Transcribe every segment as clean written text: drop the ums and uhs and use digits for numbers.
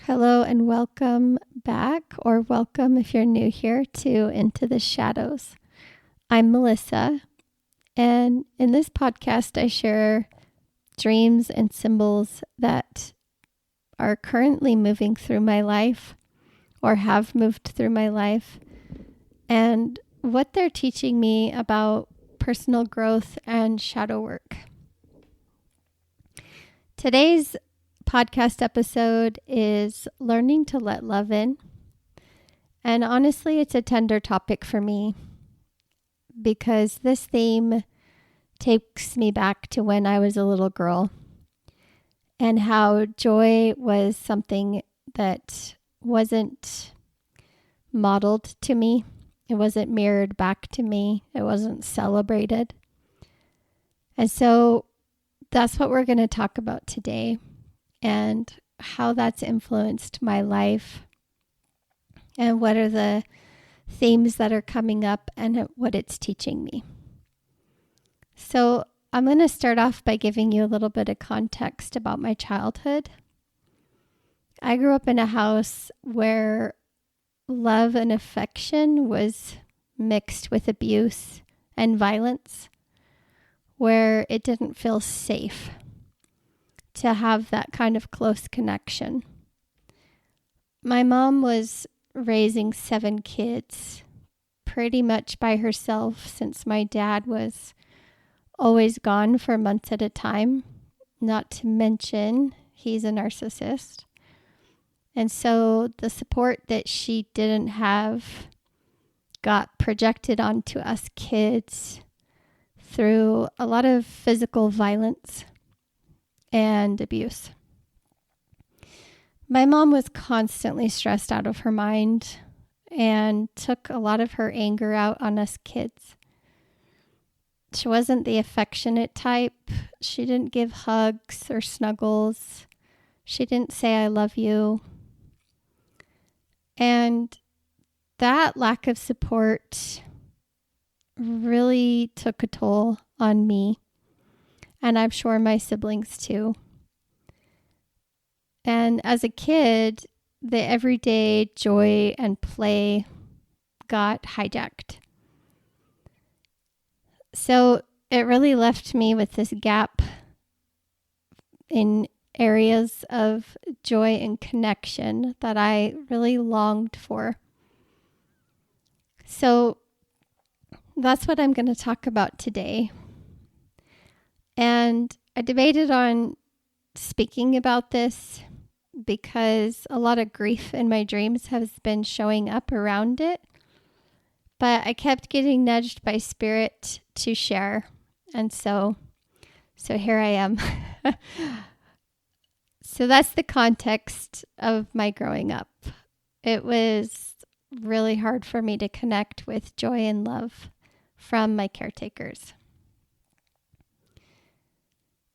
Hello and welcome back, or welcome if you're new here to Into the Shadows. I'm Melissa, and in this podcast, I share dreams and symbols that are currently moving through my life or have moved through my life, and what they're teaching me about personal growth and shadow work. Today's podcast episode is learning to let love in. And honestly, it's a tender topic for me because this theme takes me back to when I was a little girl and how joy was something that wasn't modeled to me. It wasn't mirrored back to me. It wasn't celebrated. And so that's what we're going to talk about today, and how that's influenced my life, and what are the themes that are coming up and what it's teaching me. So I'm going to start off by giving you a little bit of context about my childhood. I grew up in a house where love and affection was mixed with abuse and violence, where it didn't feel safe to have that kind of close connection. My mom was raising 7 kids pretty much by herself since my dad was always gone for months at a time, not to mention he's a narcissist. And so the support that she didn't have got projected onto us kids through a lot of physical violence and abuse. My mom was constantly stressed out of her mind and took a lot of her anger out on us kids. She wasn't the affectionate type. She didn't give hugs or snuggles. She didn't say, "I love you." And that lack of support really took a toll on me, and I'm sure my siblings too. And as a kid, the everyday joy and play got hijacked. So it really left me with this gap in areas of joy and connection that I really longed for. So that's what I'm going to talk about today. And I debated on speaking about this because a lot of grief in my dreams has been showing up around it. But I kept getting nudged by spirit to share. And so here I am. So that's the context of my growing up. It was really hard for me to connect with joy and love from my caretakers.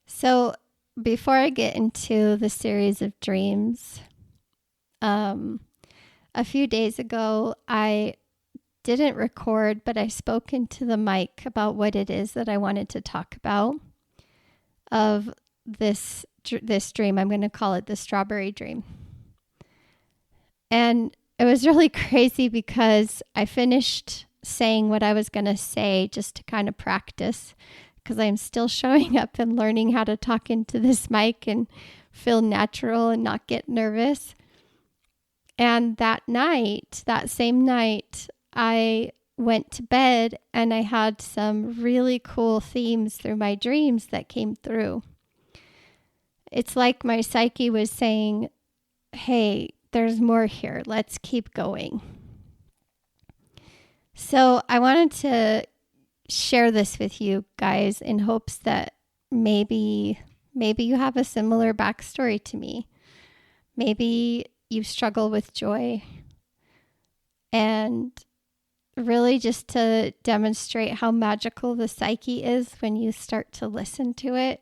So before I get into the series of dreams, a few days ago, I didn't record, but I spoke into the mic about what it is that I wanted to talk about of this dream. I'm going to call it the strawberry dream. And it was really crazy because I finished saying what I was going to say just to kind of practice, because I'm still showing up and learning how to talk into this mic and feel natural and not get nervous. And that same night, I went to bed and I had some really cool themes through my dreams that came through. It's like my psyche was saying, "Hey, there's more here. Let's keep going." So I wanted to share this with you guys in hopes that maybe you have a similar backstory to me. Maybe you struggle with joy, and really just to demonstrate how magical the psyche is when you start to listen to it,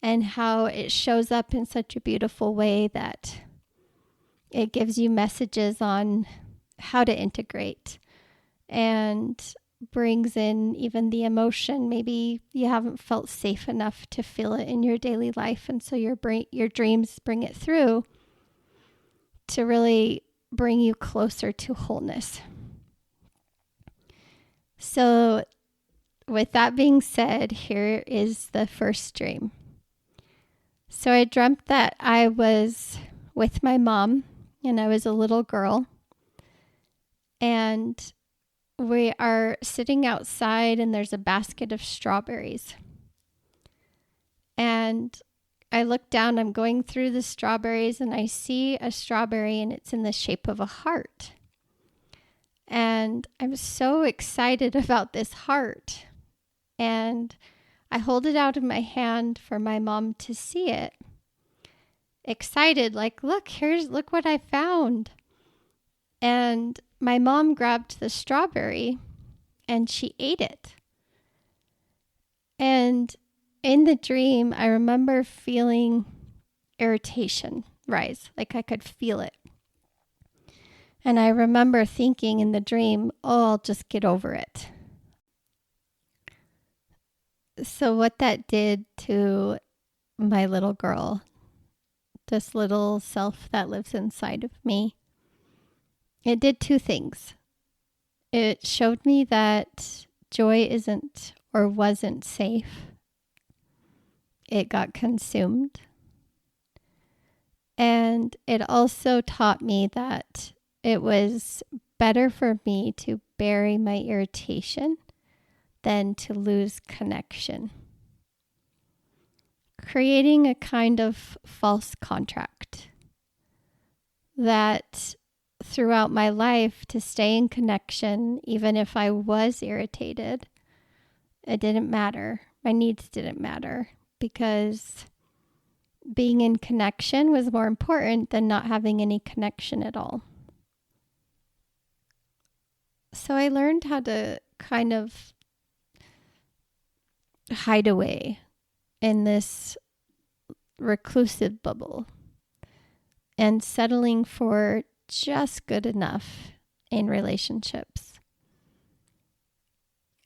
and how it shows up in such a beautiful way that it gives you messages on how to integrate and brings in even the emotion. Maybe you haven't felt safe enough to feel it in your daily life, and so your dreams bring it through. to really bring you closer to wholeness. So with that being said, here is the first dream. So I dreamt that I was with my mom and I was a little girl, and we are sitting outside and there's a basket of strawberries. And I look down, I'm going through the strawberries, and I see a strawberry and it's in the shape of a heart. And I'm so excited about this heart. And I hold it out in my hand for my mom to see it. Excited, like, look what I found. And my mom grabbed the strawberry and she ate it. And in the dream, I remember feeling irritation rise, like I could feel it. And I remember thinking in the dream, oh, I'll just get over it. So what that did to my little girl, this little self that lives inside of me, it did two things. It showed me that joy isn't or wasn't safe. It got consumed. And it also taught me that it was better for me to bury my irritation than to lose connection, creating a kind of false contract that throughout my life, to stay in connection, even if I was irritated, it didn't matter. My needs didn't matter, because being in connection was more important than not having any connection at all. So I learned how to kind of hide away in this reclusive bubble and settling for just good enough in relationships.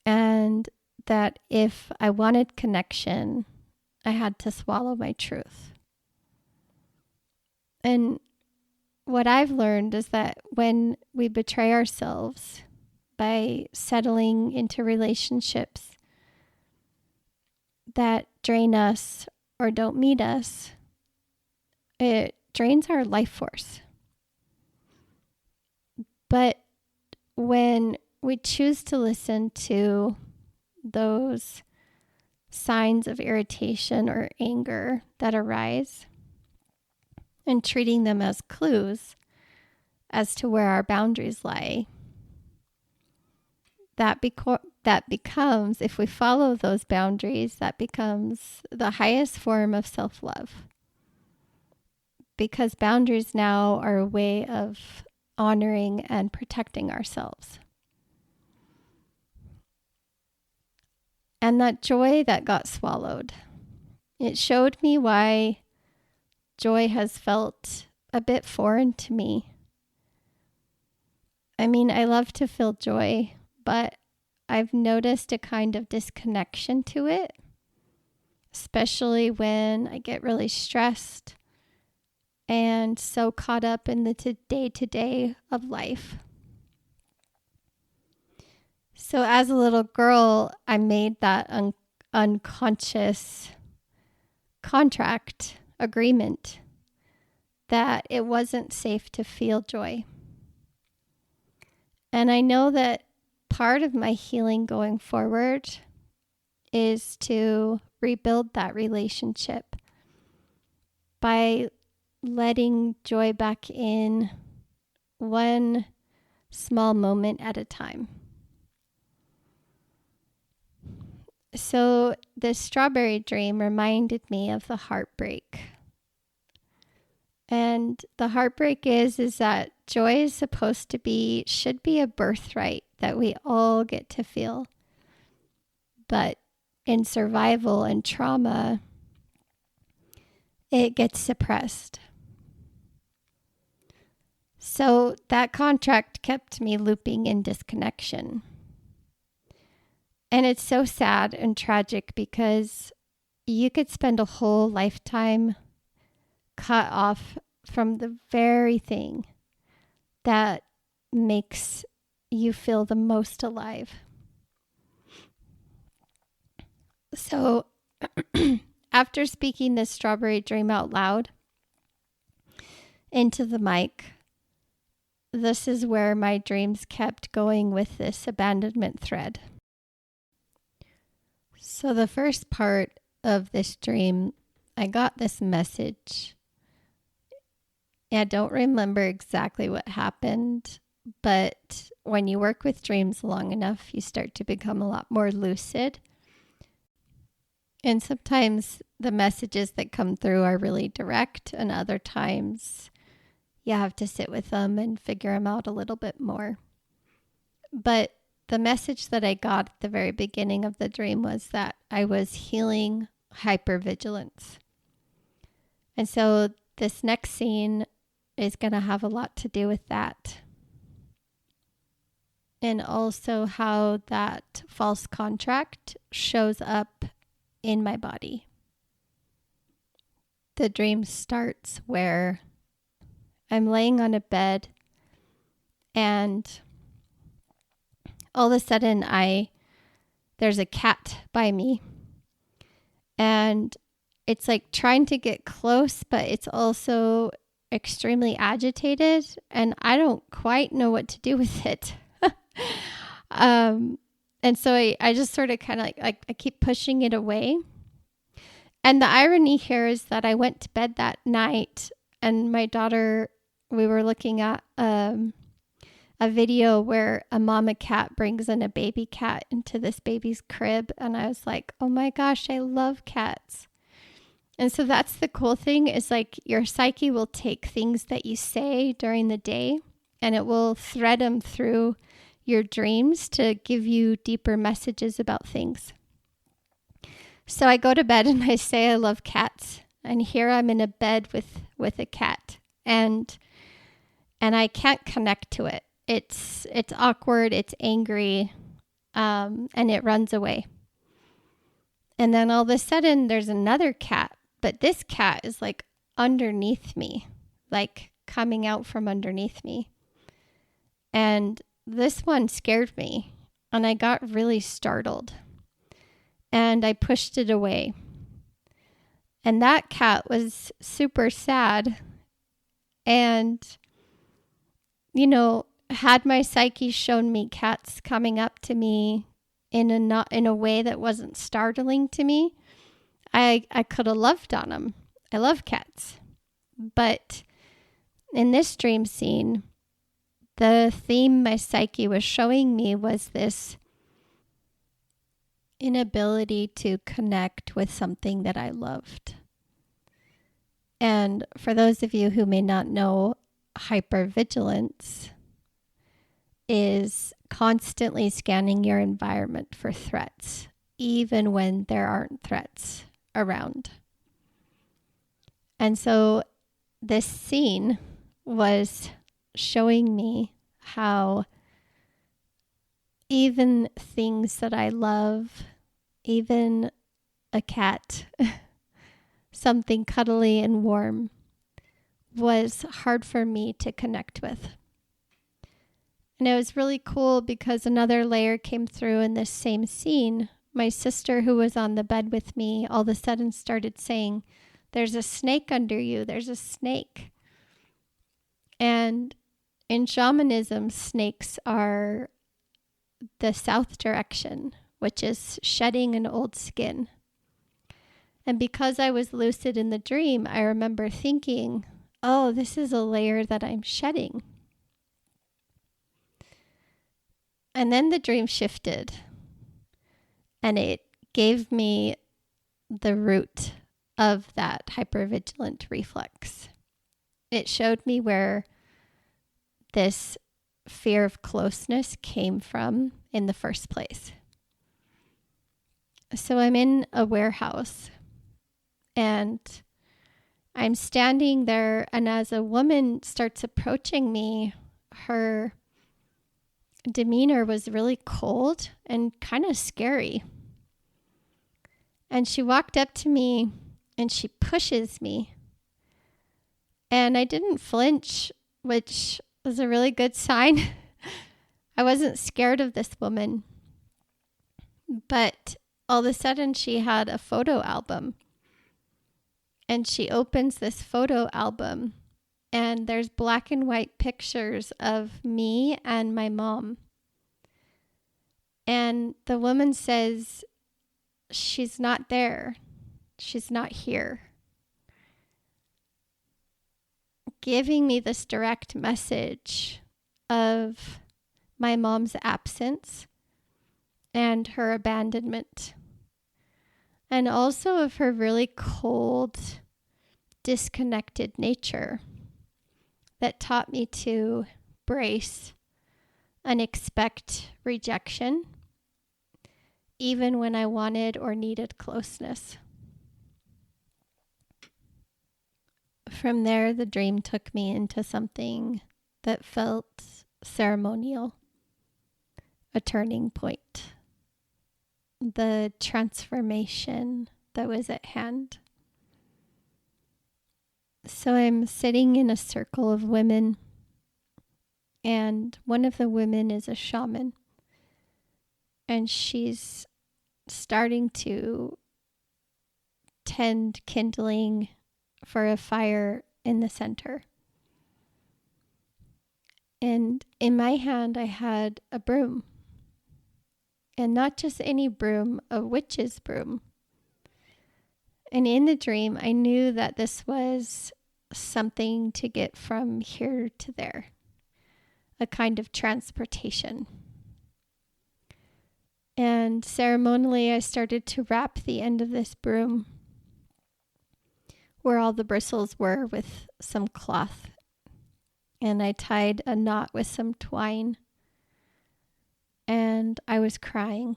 And that if I wanted connection, I had to swallow my truth. And what I've learned is that when we betray ourselves by settling into relationships that drain us or don't meet us, it drains our life force. But when we choose to listen to those signs of irritation or anger that arise and treating them as clues as to where our boundaries lie, that becomes, if we follow those boundaries, that becomes the highest form of self-love. Because boundaries now are a way of honoring and protecting ourselves. And that joy that got swallowed, it showed me why joy has felt a bit foreign to me. I mean, I love to feel joy, but I've noticed a kind of disconnection to it, especially when I get really stressed and so caught up in the day-to-day of life. So as a little girl, I made that unconscious contract agreement that it wasn't safe to feel joy. And I know that part of my healing going forward is to rebuild that relationship by letting joy back in one small moment at a time. So this strawberry dream reminded me of the heartbreak. And the heartbreak is that joy is should be a birthright that we all get to feel. But in survival and trauma, it gets suppressed. So that contract kept me looping in disconnection. And it's so sad and tragic because you could spend a whole lifetime cut off from the very thing that makes you feel the most alive. So after speaking this strawberry dream out loud into the mic, this is where my dreams kept going with this abandonment thread. So the first part of this dream, I got this message. I don't remember exactly what happened, but when you work with dreams long enough, you start to become a lot more lucid. And sometimes the messages that come through are really direct, and other times you have to sit with them and figure them out a little bit more. But the message that I got at the very beginning of the dream was that I was healing hypervigilance. And so this next scene is going to have a lot to do with that. And also how that false contract shows up in my body. The dream starts where I'm laying on a bed and all of a sudden there's a cat by me, and it's like trying to get close, but it's also extremely agitated, and I don't quite know what to do with it. And so I just sort of kind of like I keep pushing it away. And the irony here is that I went to bed that night, and my daughter, we were looking at a video where a mama cat brings in a baby cat into this baby's crib. And I was like, oh my gosh, I love cats. And so that's the cool thing, is like your psyche will take things that you say during the day and it will thread them through your dreams to give you deeper messages about things. So I go to bed and I say I love cats. And here I'm in a bed with a cat. And I can't connect to it. It's awkward, it's angry, and it runs away. And then all of a sudden there's another cat, but this cat is like underneath me, like coming out from underneath me. And this one scared me, and I got really startled, and I pushed it away. And that cat was super sad. And, had my psyche shown me cats coming up to me in a way that wasn't startling to me, I could have loved on them. I love cats. But in this dream scene, the theme my psyche was showing me was this inability to connect with something that I loved. And for those of you who may not know, hypervigilance is constantly scanning your environment for threats, even when there aren't threats around. And so this scene was showing me how even things that I love, even a cat, something cuddly and warm, was hard for me to connect with. And it was really cool because another layer came through in this same scene. My sister, who was on the bed with me, all of a sudden started saying, "There's a snake under you. There's a snake." And in shamanism, snakes are the south direction, which is shedding an old skin. And because I was lucid in the dream, I remember thinking, oh, this is a layer that I'm shedding. And then the dream shifted, and it gave me the root of that hypervigilant reflex. It showed me where this fear of closeness came from in the first place. So I'm in a warehouse, and I'm standing there, and as a woman starts approaching me, her demeanor was really cold and kind of scary. And she walked up to me and she pushes me. And I didn't flinch, which was a really good sign. I wasn't scared of this woman. But all of a sudden, she had a photo album. And she opens this photo album, and there's black and white pictures of me and my mom. And the woman says, she's not there. She's not here. Giving me this direct message of my mom's absence and her abandonment. And also of her really cold, disconnected nature that taught me to brace and expect rejection, even when I wanted or needed closeness. From there, the dream took me into something that felt ceremonial, a turning point, the transformation that was at hand. So I'm sitting in a circle of women, and one of the women is a shaman, and she's starting to tend kindling for a fire in the center. And in my hand, I had a broom. And not just any broom, a witch's broom. And in the dream, I knew that this was something to get from here to there, a kind of transportation. And ceremonially, I started to wrap the end of this broom where all the bristles were with some cloth. And I tied a knot with some twine. And I was crying.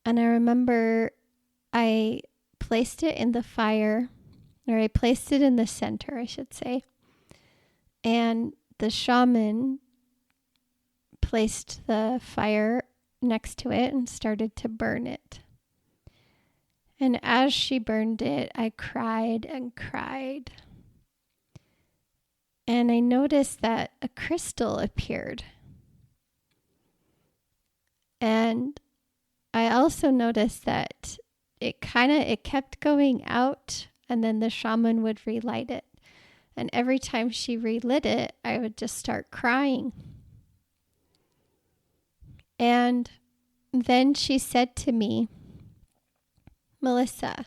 And I remember I placed it in the fire, or I placed it in the center, I should say. And the shaman placed the fire next to it and started to burn it. And as she burned it, I cried and cried. And I noticed that a crystal appeared. And I also noticed that it kept going out, and then the shaman would relight it. And every time she relit it, I would just start crying. And then she said to me, Melissa,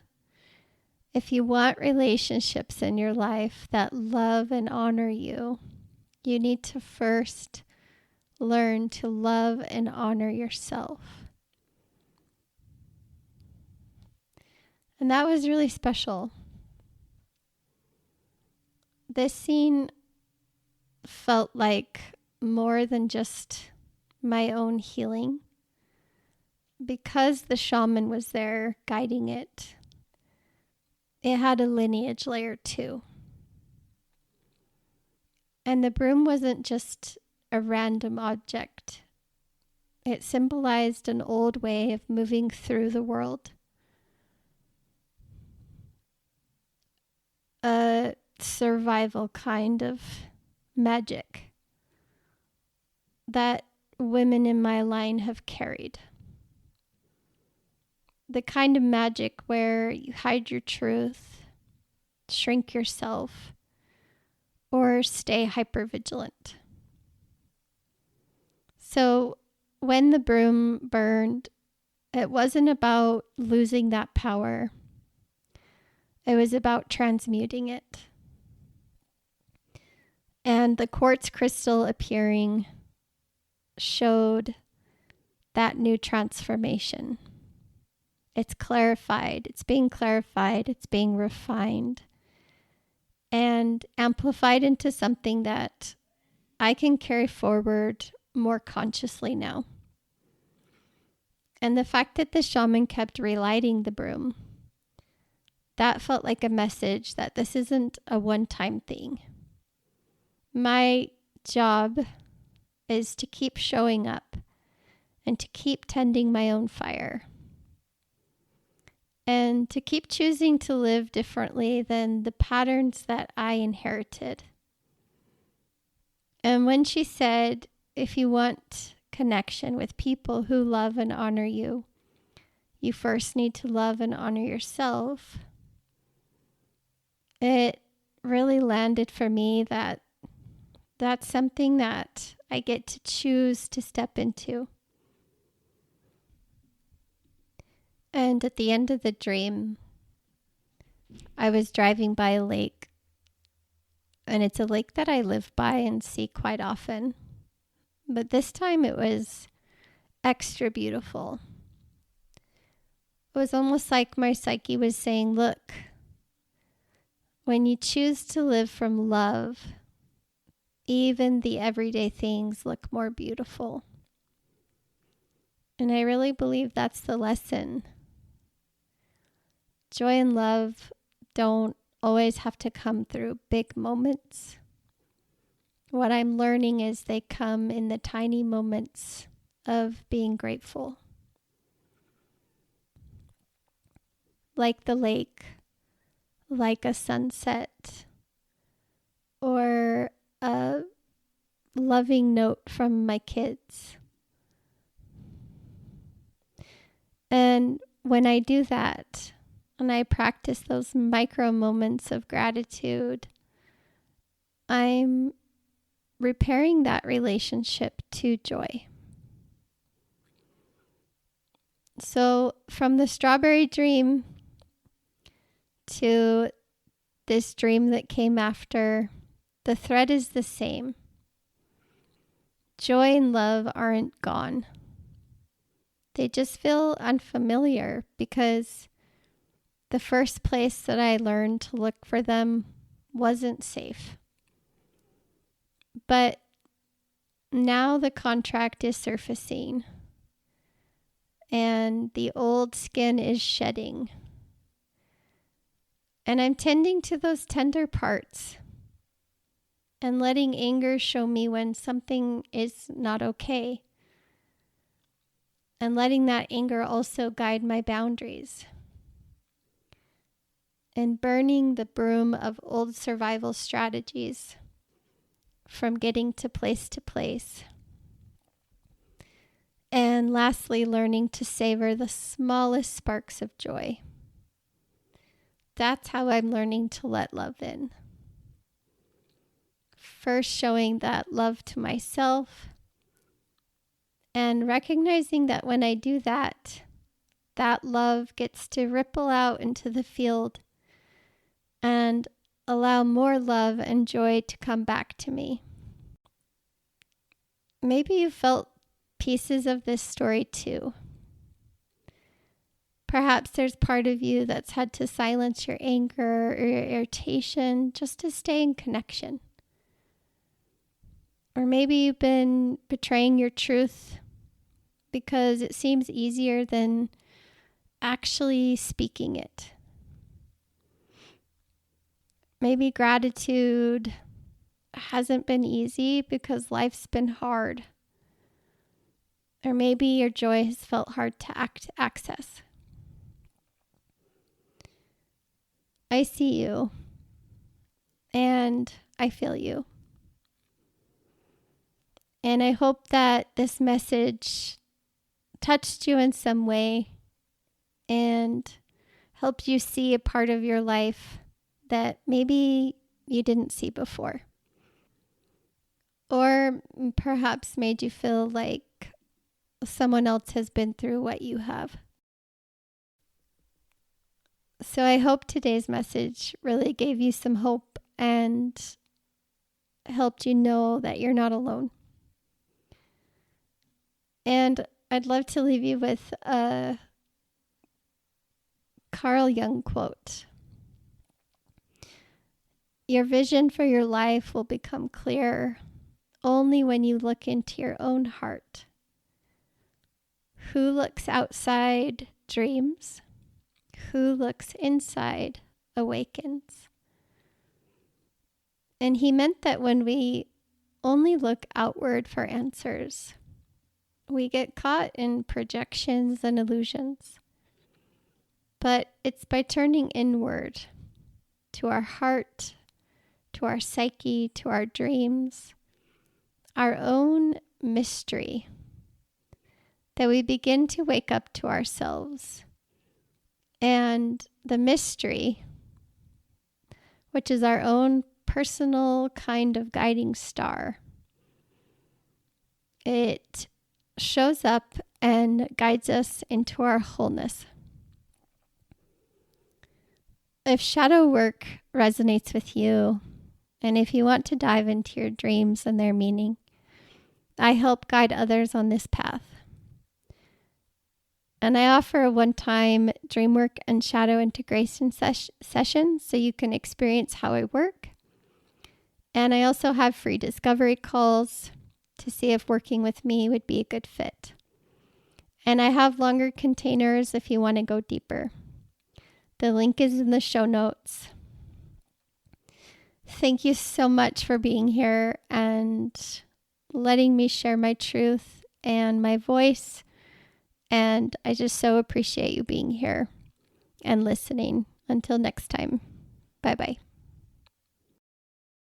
if you want relationships in your life that love and honor you, you need to first learn to love and honor yourself. And that was really special. This scene felt like more than just my own healing. Because the shaman was there guiding it, it had a lineage layer too. And the broom wasn't just a random object. It symbolized an old way of moving through the world. A survival kind of magic that women in my line have carried. The kind of magic where you hide your truth, shrink yourself, or stay hypervigilant. So when the broom burned, it wasn't about losing that power. It was about transmuting it. And the quartz crystal appearing showed that new transformation. It's clarified, it's being refined, and amplified into something that I can carry forward more consciously now. And the fact that the shaman kept relighting the broom, that felt like a message that this isn't a one-time thing. My job is to keep showing up and to keep tending my own fire. and to keep choosing to live differently than the patterns that I inherited. And when she said, if you want connection with people who love and honor you, you first need to love and honor yourself, it really landed for me that that's something that I get to choose to step into. And at the end of the dream, I was driving by a lake, and it's a lake that I live by and see quite often. But this time it was extra beautiful. It was almost like my psyche was saying, look, when you choose to live from love, even the everyday things look more beautiful. And I really believe that's the lesson. Joy and love don't always have to come through big moments. What I'm learning is they come in the tiny moments of being grateful. Like the lake, like a sunset, or a loving note from my kids. And when I do that, and I practice those micro moments of gratitude, I'm repairing that relationship to joy. So from the strawberry dream to this dream that came after, the thread is the same. Joy and love aren't gone. They just feel unfamiliar because the first place that I learned to look for them wasn't safe. But now the contract is surfacing and the old skin is shedding. And I'm tending to those tender parts and letting anger show me when something is not okay. And letting that anger also guide my boundaries. And burning the broom of old survival strategies from getting to place. And lastly, learning to savor the smallest sparks of joy. That's how I'm learning to let love in. First, showing that love to myself, and recognizing that when I do that, that love gets to ripple out into the field and allow more love and joy to come back to me. Maybe you felt pieces of this story too. Perhaps there's part of you that's had to silence your anger or your irritation just to stay in connection. Or maybe you've been betraying your truth because it seems easier than actually speaking it. Maybe gratitude hasn't been easy because life's been hard. Or maybe your joy has felt hard to access. I see you, and I feel you. And I hope that this message touched you in some way and helped you see a part of your life that maybe you didn't see before. Or perhaps made you feel like someone else has been through what you have. So I hope today's message really gave you some hope and helped you know that you're not alone. And I'd love to leave you with a Carl Jung quote. Your vision for your life will become clearer only when you look into your own heart. Who looks outside dreams. Who looks inside awakens. And he meant that when we only look outward for answers, we get caught in projections and illusions. but it's by turning inward to our heart, to our psyche, to our dreams, our own mystery, that we begin to wake up to ourselves. And the mystery, which is our own personal kind of guiding star, it shows up and guides us into our wholeness. If shadow work resonates with you, and if you want to dive into your dreams and their meaning, I help guide others on this path. And I offer a one-time dream work and shadow integration session so you can experience how I work. And I also have free discovery calls to see if working with me would be a good fit. And I have longer containers if you want to go deeper. The link is in the show notes. Thank you so much for being here and letting me share my truth and my voice. And I just so appreciate you being here and listening. Until next time, bye-bye.